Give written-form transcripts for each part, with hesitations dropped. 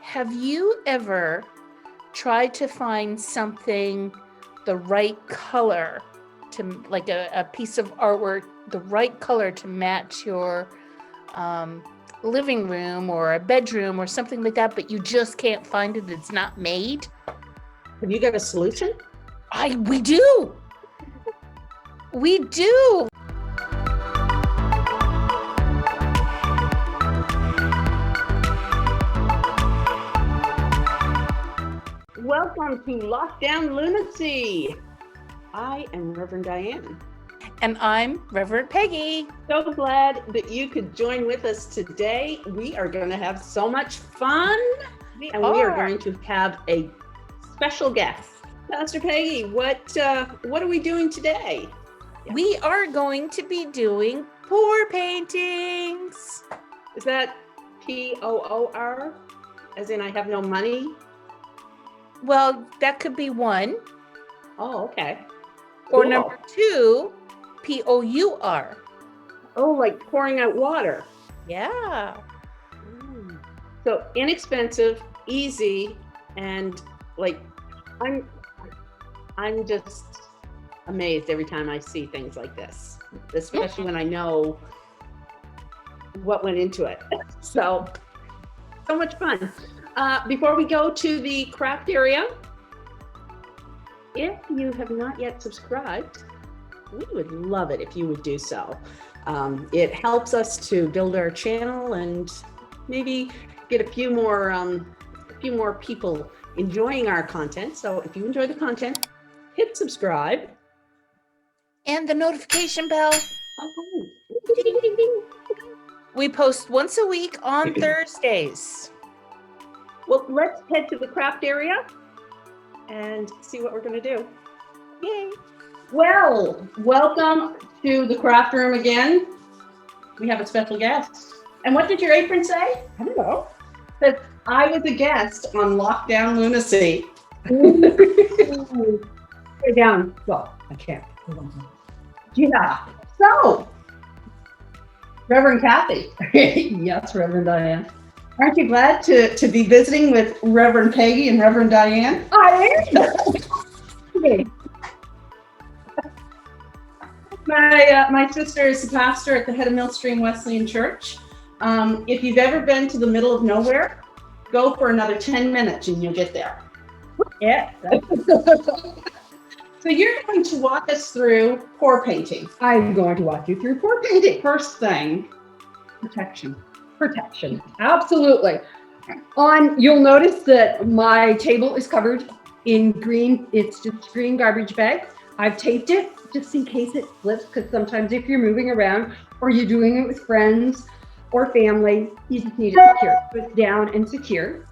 Have you ever tried to find something the right color to, like a piece of artwork, the right color to match your living room or a bedroom or something like that, but you just can't find it? It's not made. Have you got a solution? We do. We do. Welcome to Lockdown Lunacy. I am Reverend Diane. And I'm Reverend Peggy. So glad that you could join with us today. We are going to have so much fun. We are going to have a special guest. Pastor Peggy, what are we doing today? We are going to be doing pour paintings. Is that P-O-O-R? As in I have no money? Well, that could be one. Oh, okay. Or Cool. number two, P-O-U-R. Oh, like pouring out water. Yeah. So inexpensive, easy, and like I'm just amazed every time I see things like this, especially when I know what went into it. So much fun. Before we go to the craft area, if you have not yet subscribed, we would love it if you would do so. It helps us to build our channel and maybe get a few more people enjoying our content. So if you enjoy the content, hit subscribe. And the notification bell. Oh. Ding, ding, ding. We post once a week on Thursdays. Well, let's head to the craft area and see what we're going to do. Yay. Well, welcome to the craft room again. We have a special guest. And what did your apron say? I don't know. That I was a guest on Lockdown Lunacy. Stay down. Well, I can't. Yeah. So, Reverend Kathy. Yes, Reverend Diane. Aren't you glad to be visiting with Reverend Peggy and Reverend Diane? I am. My sister is the pastor at the Head of Millstream Wesleyan Church. If you've ever been to the middle of nowhere, go for another 10 minutes and you'll get there. Yeah. So you're going to walk us through pour painting. I'm going to walk you through pour painting. First thing, Protection. Absolutely. You'll notice that my table is covered in green. It's just green garbage bag. I've taped it just in case it flips, because sometimes if you're moving around or you're doing it with friends or family, you just need it secure. Put down and secure.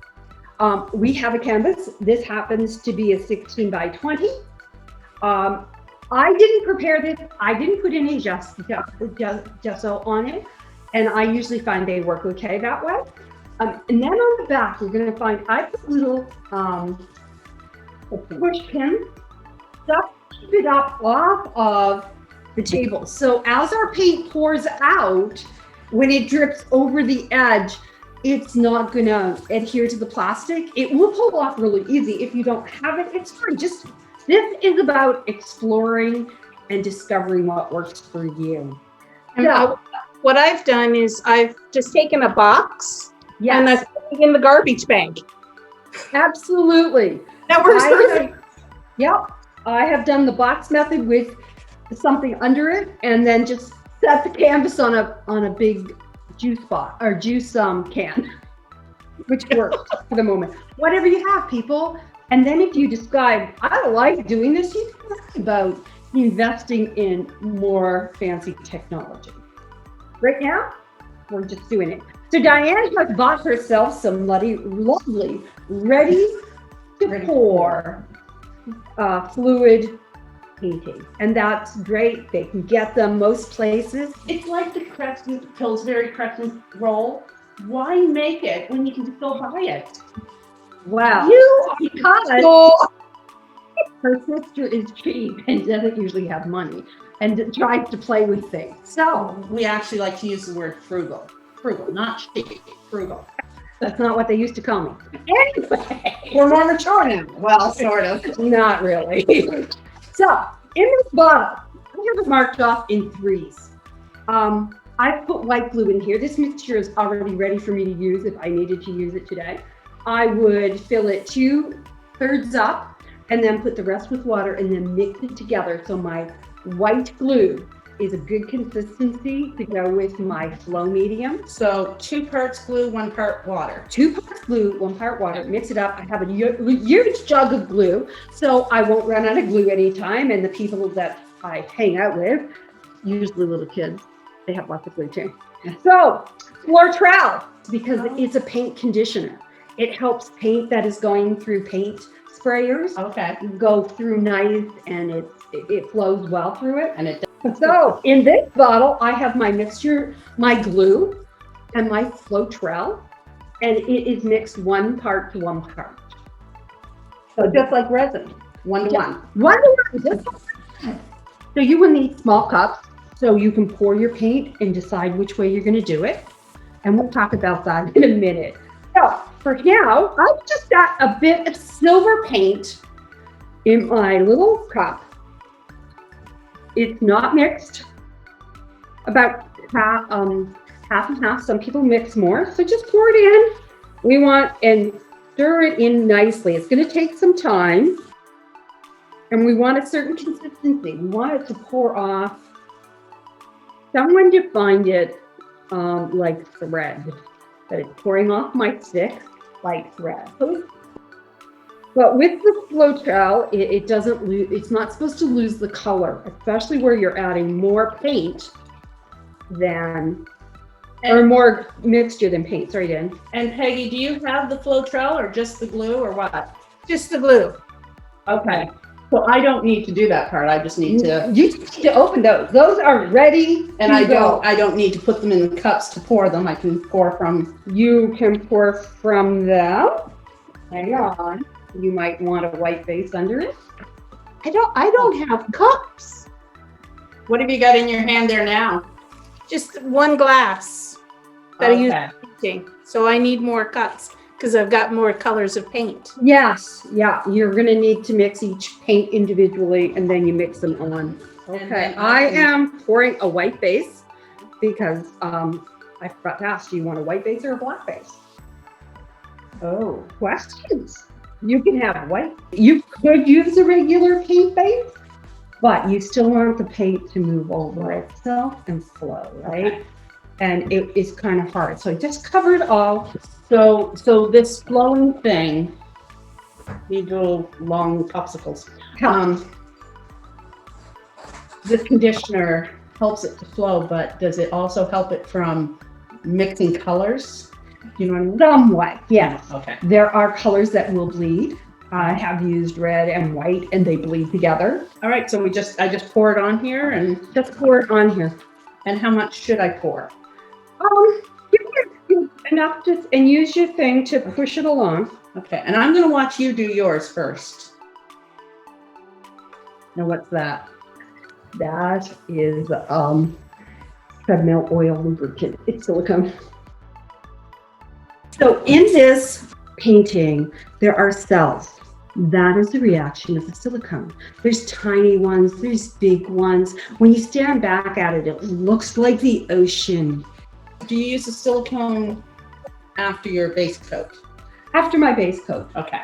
We have a canvas. This happens to be a 16 by 20. I didn't prepare this. I didn't put any gesso on it. And I usually find they work okay that way. And then on the back, you're going to find I put little push pins stuff to keep it up off of the table. So as our paint pours out, when it drips over the edge, it's not going to adhere to the plastic. It will pull off really easy. If you don't have it, it's fine. This is about exploring and discovering what works for you. so, what I've done is I've just taken a box and I've put it in the garbage bag. Absolutely. That works perfect. Yep. I have done the box method with something under it and then just set the canvas on a big juice box or juice can, which works for the moment. Whatever you have, people. And then if you decide, I like doing this, you can think about investing in more fancy technology. Right now, we're just doing it. So Diane has bought herself some lovely, ready to pour fluid painting. And that's great. They can get them most places. It's like the Pillsbury Crescent roll. Why make it when you can just go buy it? Wow. Because her sister is cheap and doesn't usually have money and tries to play with things. So we actually like to use the word frugal. Frugal, not cheap, frugal. That's not what they used to call me. Anyway, We're more mature now. Well, sort of. not really. So in this bottle, I have it marked off in 3s. I put white glue in here. This mixture is already ready for me to use if I needed to use it today. I would fill it 2/3 up and then put the rest with water and then mix it together. So my white glue is a good consistency to go with my flow medium. So 2 parts glue, 1 part water. 2 parts glue, 1 part water, mix it up. I have a huge jug of glue, so I won't run out of glue anytime. And the people that I hang out with, usually little kids, they have lots of glue too. So floor trowel, because it's a paint conditioner. It helps paint that is going through paint sprayers Okay. go through nice, and it flows well through it. And it So in this bottle, I have my mixture, my glue, and my Floetrol, and it is mixed 1 part to 1 part. So just like resin. 1 to 1. 1 to 1. Just like that. So you will need small cups so you can pour your paint and decide which way you're going to do it. And we'll talk about that in a minute. So for now, I've just got a bit of silver paint in my little cup. It's not mixed, about half and half. Some people mix more, so just pour it in. We want and stir it in nicely. It's going to take some time, and we want a certain consistency. We want it to pour off. Someone defined it like thread, that it's pouring off my stick like thread. But with the Floetrol, it doesn't lose, it's not supposed to lose the color, especially where you're adding more paint than, or more mixture than paint. Sorry, Dan. And Peggy, do you have the Floetrol or just the glue or what? Just the glue. Okay. So I don't need to do that part. I just need to, You just need to open those. Those are ready and to go. I don't need to put them in the cups to pour them. I can pour from. You can pour from them. Hang on. You might want a white base under it. I don't have cups. What have you got in your hand there now? Just 1 glass that I use Okay. for painting. So I need more cups because I've got more colors of paint. Yes, yeah, you're gonna need to mix each paint individually and then you mix them on. Okay, then I I can- am pouring a white base because I forgot to ask, do you want a white base or a black base? Oh, questions. You can have white. You could use a regular paint base, but you still want the paint to move over itself and flow, right? Okay. And it is kind of hard. So just cover it all. So this flowing thing, these little long popsicles. This conditioner helps it to flow, but does it also help it from mixing colors? Do you know what I mean? Somewhat, yes. Okay. There are colors that will bleed. I have used red and white and they bleed together. All right. So I just pour it on here, and Just pour it on here. how much should I pour? Give it enough and use your thing to push it along. Okay. And I'm gonna watch you do yours first. Now what's that? That is treadmill oil lubricant. It's silicone. So in this painting, there are cells. That is the reaction of the silicone. There's tiny ones, there's big ones. When you stand back at it, it looks like the ocean. Do you use the silicone after your base coat? After my base coat. Okay.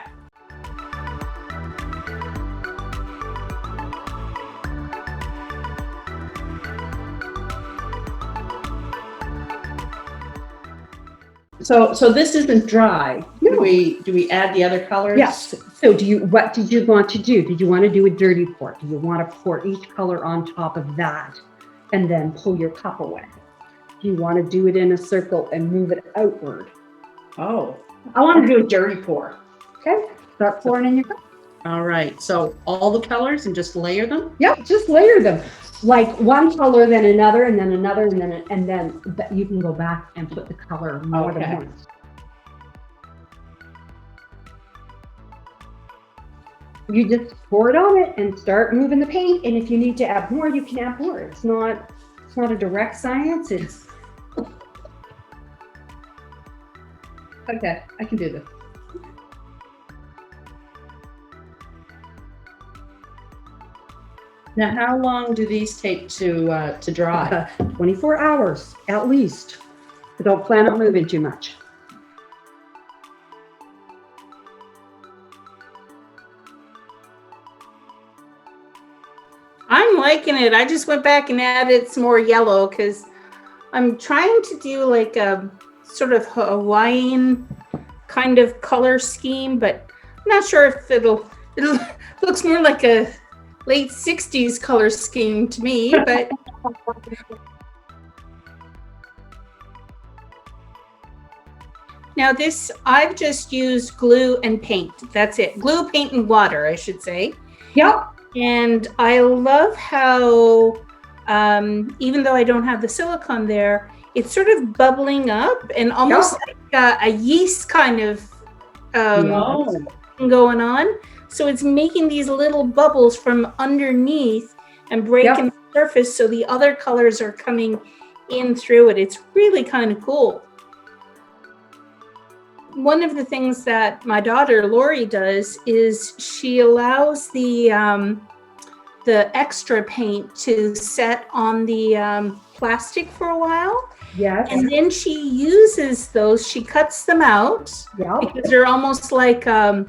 So this isn't dry. No. Do we add the other colors? Yes. So what did you want to do? Did you want to do a dirty pour? Do you want to pour each color on top of that and then pull your cup away? Do you want to do it in a circle and move it outward? Oh, I want to do a dirty pour. Okay. Start pouring in your cup. All right. So all the colors and just layer them? Yep, just layer them. Like one color, then another, and then another, and then you can go back and put the color more Okay. than once. You just pour it on it and start moving the paint. And if you need to add more, you can add more. It's not a direct science. Okay, I can do this. Now, how long do these take to dry? 24 hours at least. I don't plan on moving too much. I'm liking it. I just went back and added some more yellow because I'm trying to do like a sort of Hawaiian kind of color scheme, but I'm not sure if it looks more like a late 60s color scheme to me, but now this, I've just used glue and paint. That's it. Glue, paint, and water, I should say. Yep. And I love how, even though I don't have the silicone there, it's sort of bubbling up and almost like a yeast kind of going on. So it's making these little bubbles from underneath and breaking the surface, so the other colors are coming in through it. It's really kind of cool. One of the things that my daughter Lori does is she allows the extra paint to set on the plastic for a while. Yes. And then she uses those, she cuts them out because they're almost like a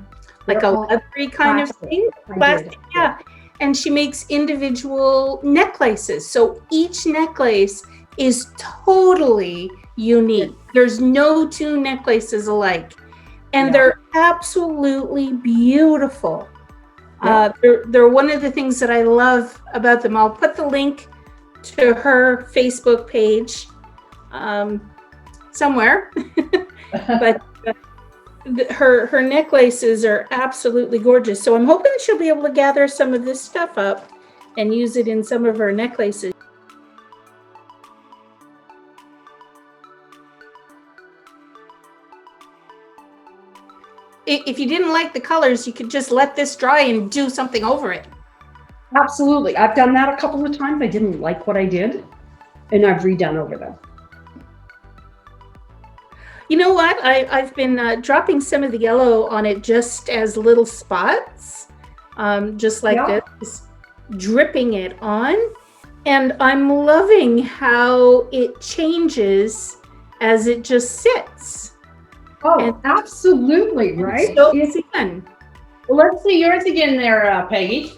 leathery kind of thing. Plastic, yeah. And she makes individual necklaces. So each necklace is totally unique. There's no two necklaces alike. And they're absolutely beautiful. They're one of the things that I love about them. I'll put the link to her Facebook page somewhere, but her necklaces are absolutely gorgeous. So I'm hoping she'll be able to gather some of this stuff up and use it in some of her necklaces. If you didn't like the colors, you could just let this dry and do something over it. Absolutely. I've done that a couple of times. I didn't like what I did, and I've redone over them. You know what? I've been dropping some of the yellow on it just as little spots, just like this, just dripping it on. And I'm loving how it changes as it just sits. Oh, and absolutely, right? So it's fun. Well, let's see yours again there, Peggy.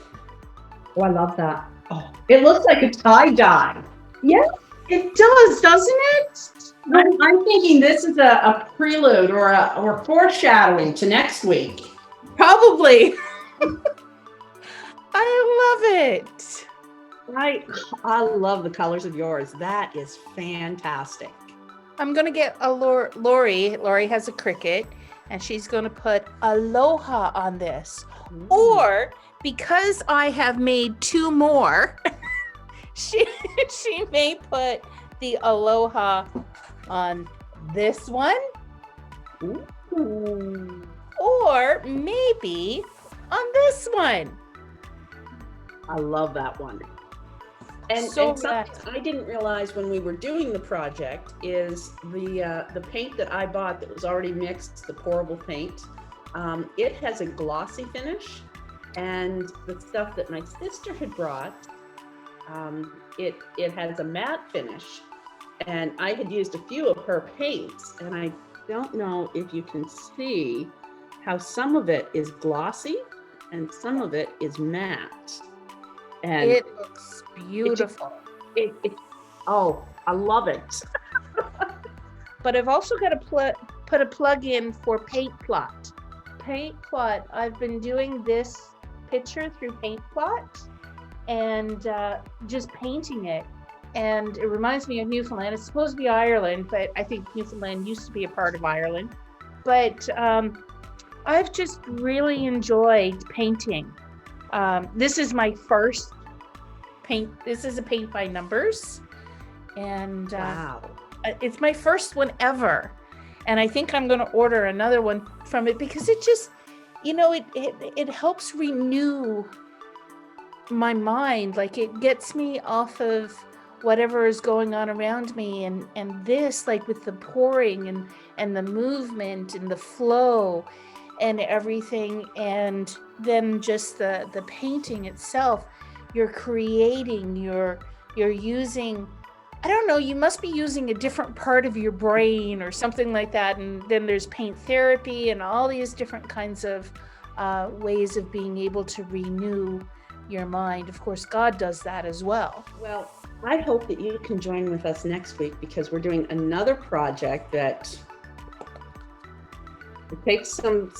Oh, I love that. Oh, it looks like a tie-dye. Yeah, it does, doesn't it? I'm thinking this is a prelude or foreshadowing to next week. Probably. I love it. I love the colors of yours. That is fantastic. I'm going to get a Lori. Lori has a Cricut, and she's going to put aloha on this. Or because I have made two more, she may put the aloha on this one. Ooh. Or maybe on this one. I love that one. And something I didn't realize when we were doing the project is the paint that I bought that was already mixed, the pourable paint, it has a glossy finish, and the stuff that my sister had brought, it has a matte finish. And I had used a few of her paints, and I don't know if you can see how some of it is glossy and some of it is matte. And it looks beautiful. Oh, I love it. But I've also got to put a plug in for Paint Plot. Paint Plot, I've been doing this picture through Paint Plot and just painting it. And it reminds me of Newfoundland. It's supposed to be Ireland, but I think Newfoundland used to be a part of Ireland. But I've just really enjoyed painting. This is my first paint. This is a paint by numbers. And wow. It's my first one ever. And I think I'm going to order another one from it because it just, it helps renew my mind. Like it gets me off of whatever is going on around me, and this, like with the pouring and the movement and the flow and everything, and then just the painting itself, you're creating, you're using, I don't know, you must be using a different part of your brain or something like that. And then there's paint therapy and all these different kinds of ways of being able to renew your mind. Of course, God does that as well. Well, I hope that you can join with us next week, because we're doing another project that it takes some,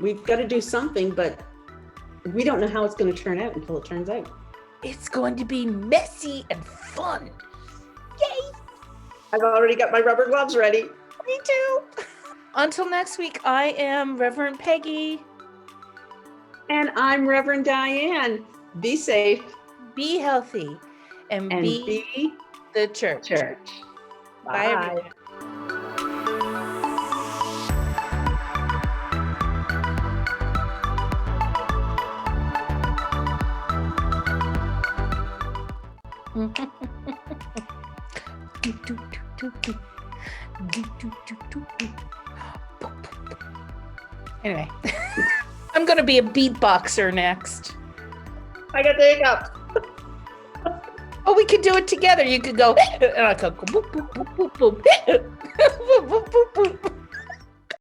we've got to do something, but we don't know how it's going to turn out until it turns out. It's going to be messy and fun. Yay! I've already got my rubber gloves ready. Me too. Until next week, I am Reverend Peggy. And I'm Reverend Diane. Be safe. Be healthy. And be the church. Bye, everyone. Anyway, I'm gonna be a beatboxer next. I got the hiccups. Oh, we could do it together. You could go, and I could go boop boop boop boop boop boop boop boop boop.